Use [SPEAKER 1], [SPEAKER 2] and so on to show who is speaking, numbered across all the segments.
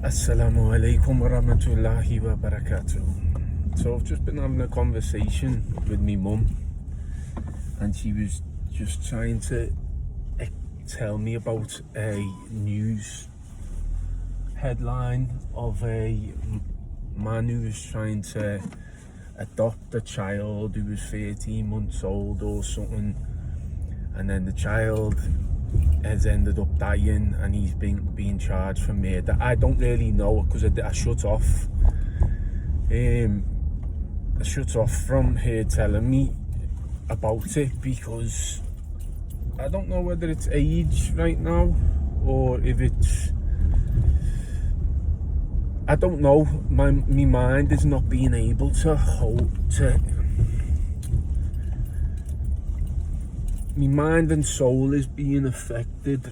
[SPEAKER 1] Assalamu alaikum wa rahmatullahi wa barakatuh. So I've just been having a conversation with me mum, and she was just trying to tell me about a news headline of a man who was trying to adopt a child who was 13 months old or something, and then the child has ended up dying and he's being charged for murder. I don't really know, because I shut off. I shut off from her telling me about it, because I don't know whether it's age right now or if it's, I don't know. My mind is not being able to my mind and soul is being affected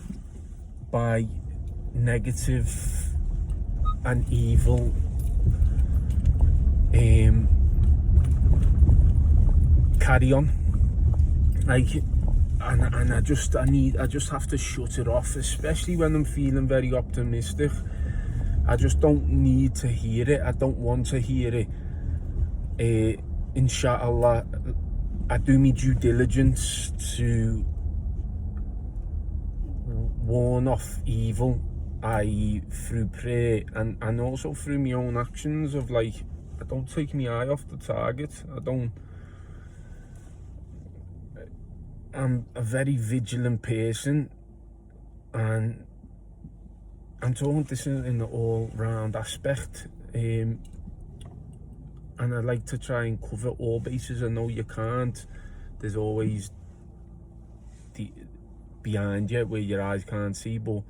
[SPEAKER 1] by negative and evil carry on, like, and I just have to shut it off, especially when I'm feeling very optimistic. I just don't need to hear it. I don't want to hear it. Inshallah, I do my due diligence to warn off evil, i.e. through prayer and also through my own actions of, like, I don't take my eye off the target. I'm a very vigilant person, and I'm talking this in an all-round aspect, and I like to try and cover all bases. I know you can't. There's always behind you where your eyes can't see, but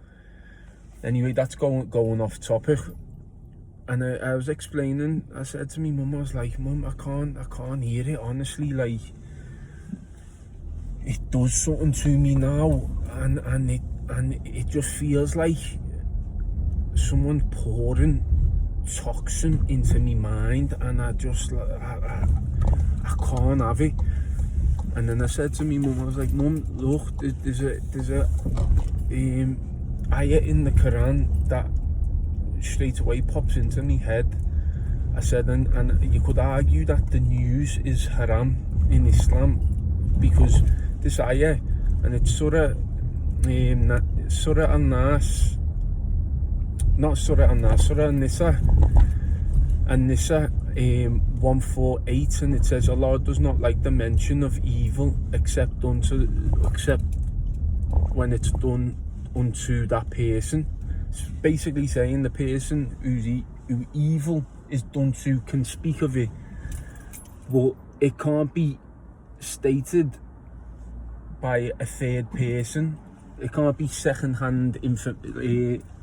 [SPEAKER 1] anyway, that's going off topic. And I was explaining, I said to me mum, I was like, Mum, I can't hear it, honestly. Like, it does something to me now, and it just feels like someone pouring toxin into my mind, and I can't have it. And then I said to me mum, I was like, Mum, look, there's a ayah in the Qur'an that straight away pops into my head. I said, and you could argue that the news is haram in Islam, because this ayah, and it's Surah An-Nas, not Surah An-Nas, Surah An-Nisa, 148, and it says, Allah does not like the mention of evil except when it's done unto that person. It's basically saying the person who evil is done to can speak of it, but it can't be stated by a third person. It can't be second-hand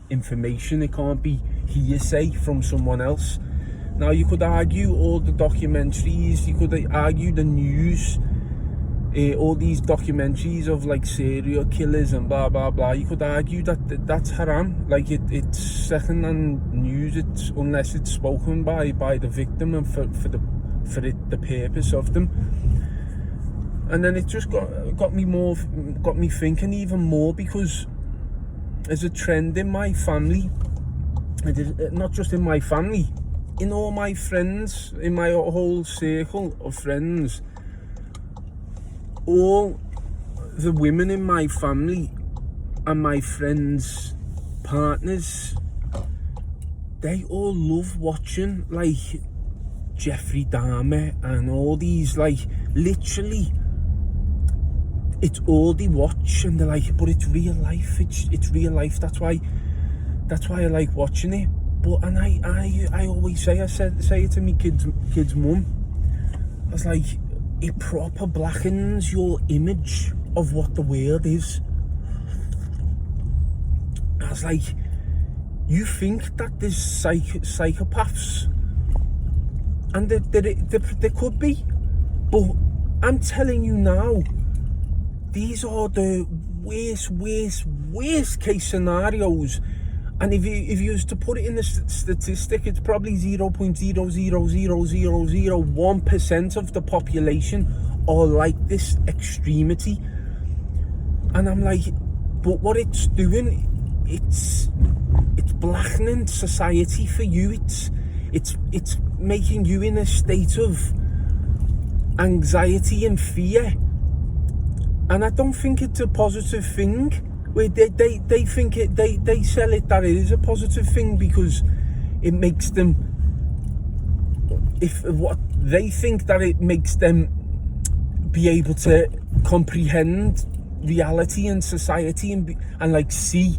[SPEAKER 1] information. It can't be hearsay from someone else. Now, you could argue all the documentaries, you could argue the news, all these documentaries of, like, serial killers and blah blah blah. You could argue that that's haram. Like, it's second-hand news. It's unless it's spoken by the victim and for the purpose of them. And then it just got me thinking even more, because there's a trend in my family, not just in my family, in all my friends, in my whole circle of friends. All the women in my family and my friends' partners, they all love watching, like, Jeffrey Dahmer and all these, like, literally, it's all they watch, and they're like, but it's real life, it's real life, that's why I like watching it. But, and I always say it to me kids mum, I was like, it proper blackens your image of what the world is. I was like, you think that there's psychopaths, and there could be, but I'm telling you now, these are the worst case scenarios. And if you was to put it in the statistic, it's probably 0.0000001% of the population are like this extremity. And I'm like, but what it's doing, it's it's blackening society for you. It's making you in a state of anxiety and fear, and I don't think it's a positive thing. Where they think they sell it that it is a positive thing because it makes them, if what they think that it makes them be able to comprehend reality and society and like see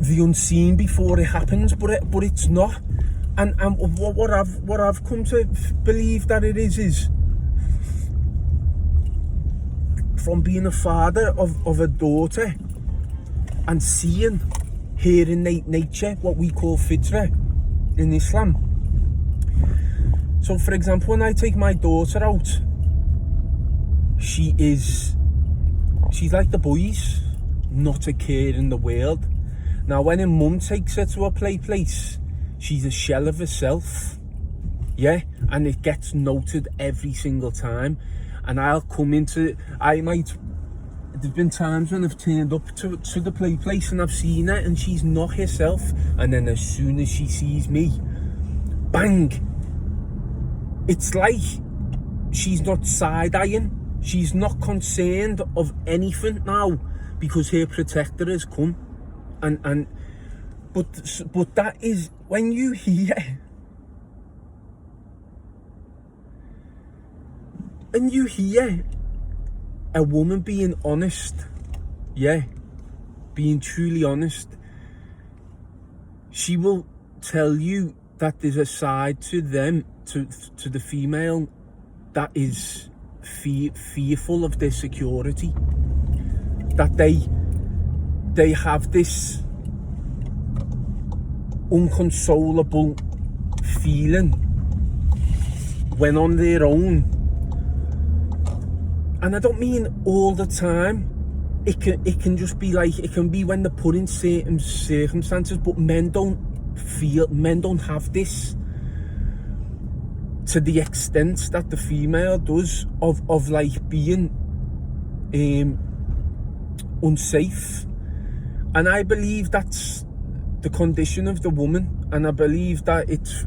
[SPEAKER 1] the unseen before it happens, but it's not. And what I've come to believe that it is from being a father of a daughter and seeing here in nature what we call fitra in Islam. So for example, when I take my daughter out, she's like the boys, not a care in the world. Now when her mum takes her to a place, she's a shell of herself, yeah, and it gets noted every single time. And I'll come into, there's been times when I've turned up to the place and I've seen her and she's not herself, and then as soon as she sees me, bang, it's like she's not side-eyeing, she's not concerned of anything now because her protector has come. But that is when you hear a woman being honest, yeah, being truly honest, she will tell you that there's a side to them, to the female, that is fearful of their security, that they have this unconsolable feeling when on their own. And I don't mean all the time. It can just be like, it can be when they're put in certain circumstances, but men don't have this to the extent that the female does, of like being unsafe. And I believe that's the condition of the woman, and I believe that it's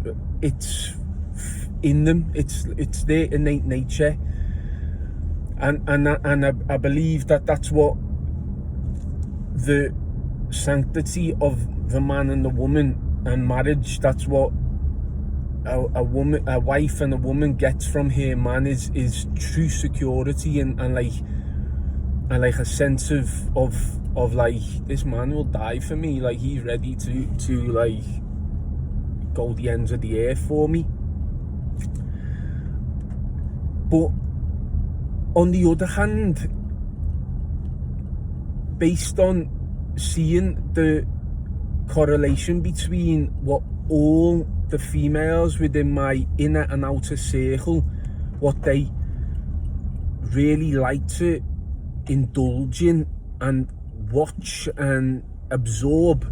[SPEAKER 1] in them, it's their innate nature. And I believe that that's what the sanctity of the man and the woman and marriage, that's what a wife and a woman gets from her man is true security and like a sense of like, this man will die for me, like he's ready to like go the ends of the earth for me. But on the other hand, based on seeing the correlation between what all the females within my inner and outer circle, what they really like to indulge in and watch and absorb,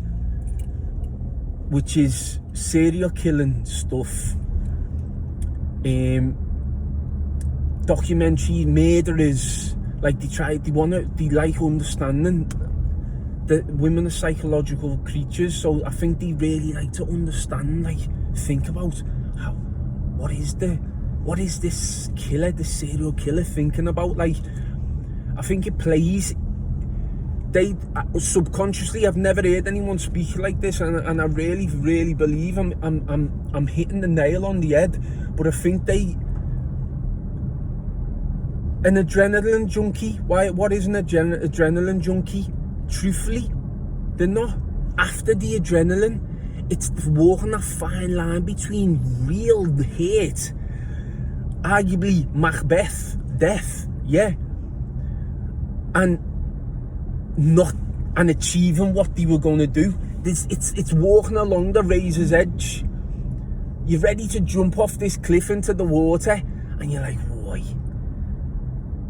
[SPEAKER 1] which is serial killing stuff, documentary murderers, like they like understanding that women are psychological creatures, so I think they really like to understand, like think about what is this killer, this serial killer thinking about. Like, I think it plays, they subconsciously, I've never heard anyone speak like this, and I really, really believe I'm hitting the nail on the head, but I think an adrenaline junkie, what is an adrenaline junkie? Truthfully, they're not after the adrenaline. It's walking that fine line between real hate, arguably Macbeth, death, yeah, and achieving what they were going to do. It's walking along the razor's edge. You're ready to jump off this cliff into the water, and you're like, boy,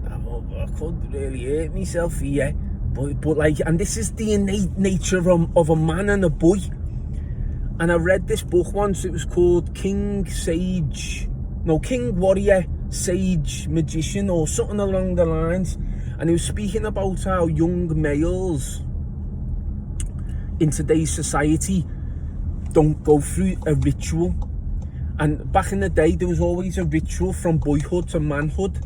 [SPEAKER 1] I could really hurt myself here. But like, and this is the innate nature of a man and a boy. And I read this book once, it was called King Warrior Sage Magician or something along the lines, and he was speaking about how young males in today's society don't go through a ritual. And back in the day, there was always a ritual from boyhood to manhood,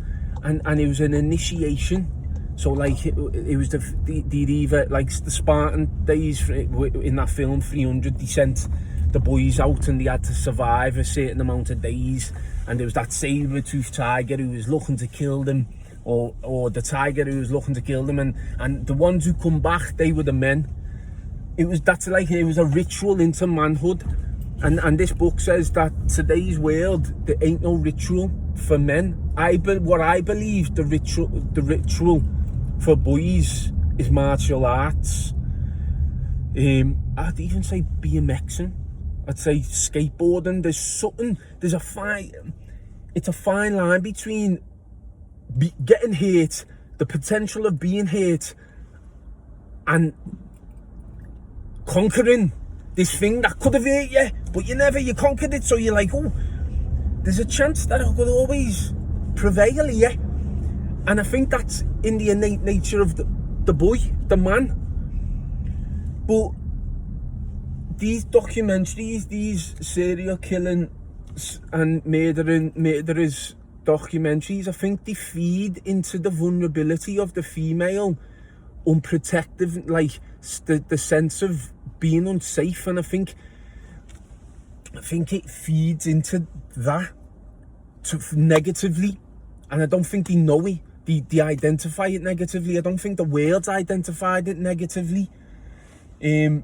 [SPEAKER 1] and it was an initiation. So like it was the either like the Spartan days in that film 300, they sent the boys out and they had to survive a certain amount of days, and there was that saber-toothed tiger who was looking to kill them, or the tiger who was looking to kill them, and the ones who come back, they were the men. It was a ritual into manhood, and this book says that today's world there ain't no ritual for men. What I believe the ritual for boys is martial arts. I'd even say BMXing. I'd say skateboarding. It's a fine line between getting hurt, the potential of being hurt, and conquering this thing that could have hurt you, but you conquered it, so you're like, oh, there's a chance that I could always prevail here. And I think that's in the innate nature of the boy, the man. But these documentaries, these serial killing and murderers documentaries, I think they feed into the vulnerability of the female, unprotected, like the sense of being unsafe. And I think it feeds into that negatively, and I don't think they know it. They identify it negatively. I don't think the world's identified it negatively. And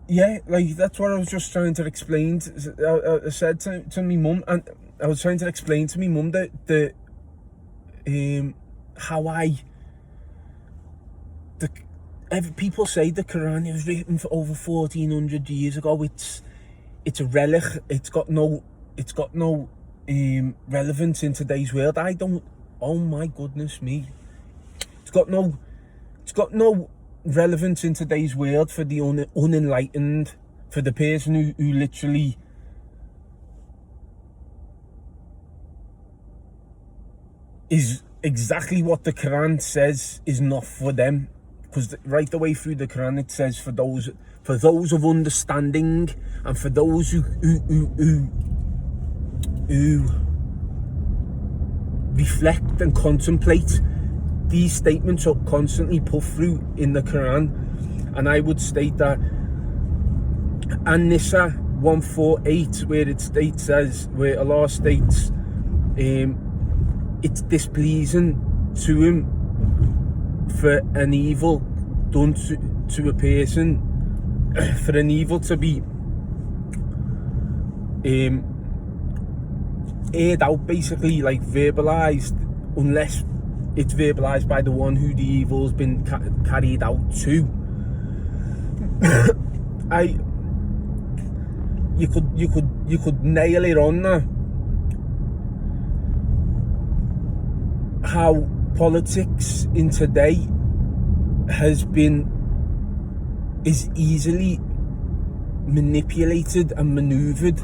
[SPEAKER 1] yeah, like that's what I was just trying to explain. I said to my mum, and I was trying to explain to my mum that people say the Qur'an was written for over 1400 years ago. It's a relic. It's got no relevance in today's world. Oh my goodness me. It's got no relevance in today's world for the unenlightened, for the person who literally is exactly what the Quran says is not for them. Because right the way through the Quran it says for those of understanding, and for those who reflect and contemplate. These statements are constantly put through in the Quran, and I would state that An-Nisa 148, where Allah states, it's displeasing to him for an evil done to a person, for an evil to be aired out, basically, like verbalized, unless it's verbalized by the one who the evil's been carried out to. You could nail it on there. How politics in today is easily manipulated and maneuvered,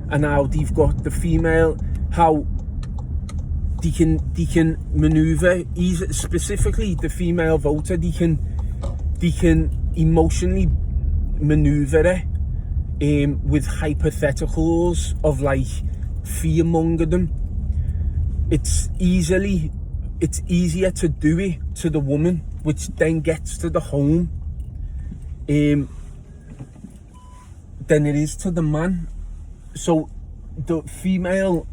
[SPEAKER 1] and how they've got the female, how they can maneuver, specifically the female voter, they can emotionally maneuver it with hypotheticals of like fear-monger them. It's easier to do it to the woman, which then gets to the home, than it is to the man. So the female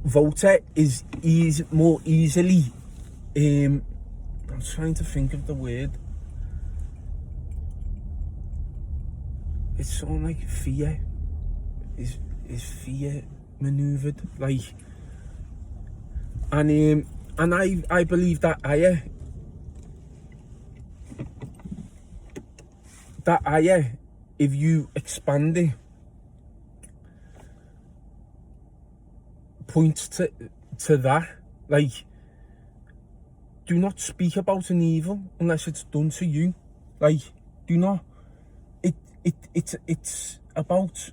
[SPEAKER 1] voter is more easily, I'm trying to think of the word, it's sort of like fear, is fear maneuvered, like, and I believe that ayah, if you expand it, points to that, like, do not speak about an evil unless it's done to you. Like, do not, it's about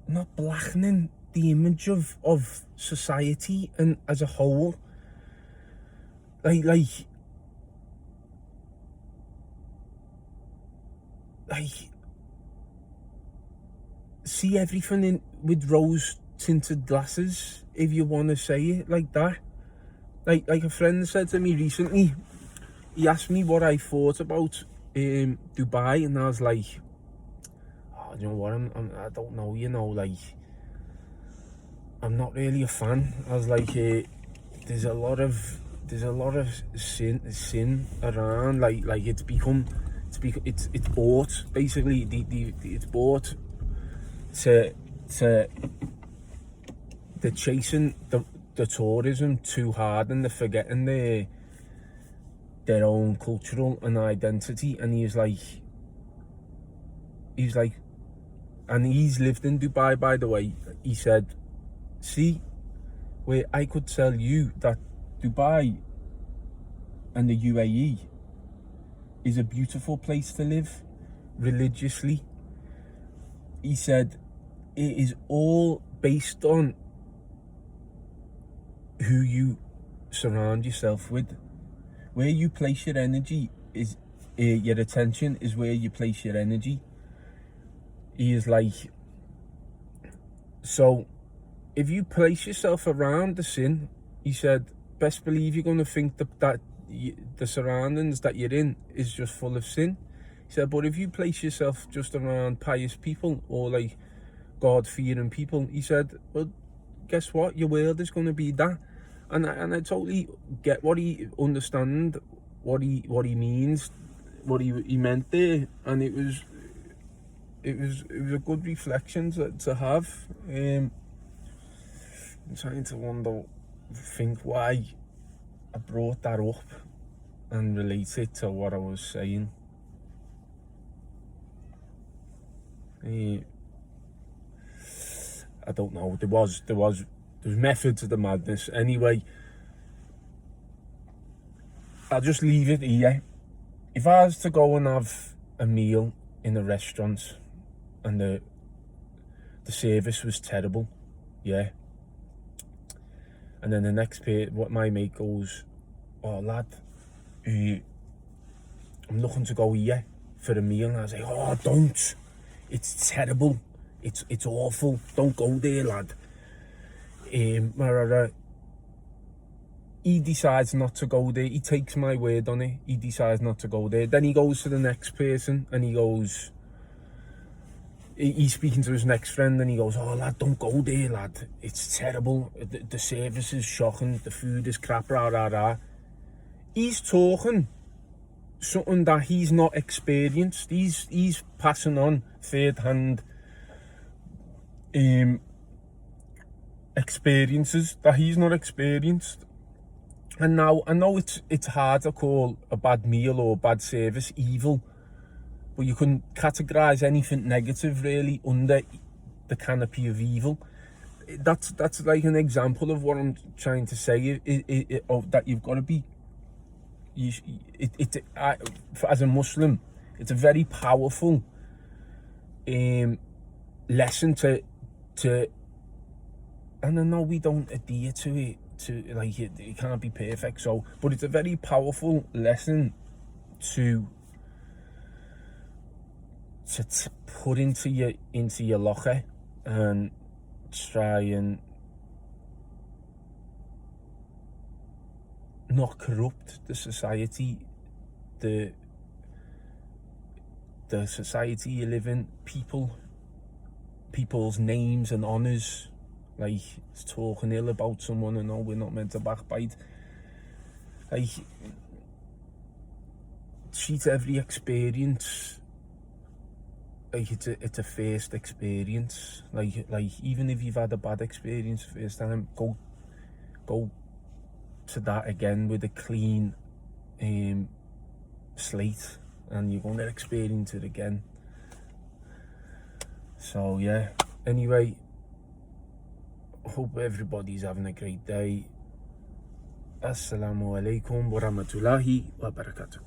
[SPEAKER 1] not blackening the image of society and as a whole. Like like, see everything in with rose tinted glasses, if you want to say it like that. Like a friend said to me recently, he asked me what I thought about Dubai, and I was like, oh, you know what, I don't know, you know, like, I'm not really a fan. I was like, there's a lot of sin around, like it's bought, basically. It's bought to they're chasing the tourism too hard, and they're forgetting their own cultural and identity. And he's like, and he's lived in Dubai, by the way. He said, see, where I could tell you that Dubai and the UAE is a beautiful place to live religiously. He said it is all based on who you surround yourself with. Where you place your energy is your attention is where you place your energy. He is like, so if you place yourself around the sin, he said, best believe you're going to think that the surroundings that you're in is just full of sin. He said, but if you place yourself just around pious people or like God-fearing people, he said, well, guess what? Your world is going to be that. And I totally get what he understand, what he means, what he meant there, and it was a good reflection to have. I'm trying to think why I brought that up and relate it to what I was saying. I don't know. There was method to the madness. Anyway, I'll just leave it here. If I was to go and have a meal in a restaurant and the service was terrible, yeah, and then the next what my mate goes, oh lad, I'm looking to go here for a meal, and I was like, oh don't, it's terrible, it's awful, don't go there, lad. He decides not to go there. He takes my word on it. He decides not to go there. Then he goes to the next person and he goes, he's speaking to his next friend and he goes, oh lad, don't go there, lad, it's terrible, the service is shocking, the food is crap, rah rah rah. He's talking something that he's not experienced. He's passing on third-hand experiences that he's not experienced. And now I know it's hard to call a bad meal or bad service evil, but you can categorize anything negative really under the canopy of evil. That's like an example of what I'm trying to say, that you've got to be, as a Muslim, it's a very powerful lesson to, and I know we don't adhere to it, like it can't be perfect, so, but it's a very powerful lesson to put into your locker and try and not corrupt the society, the society you live in, people's names and honours. Like, it's talking ill about someone, and no, we're not meant to backbite. Like, treat every experience like it's a first experience. Like even if you've had a bad experience first time, go to that again with a clean slate, and you're going to experience it again. So yeah, anyway, hope everybody's having a great day. Assalamu alaikum wa rahmatullahi wa barakatuh.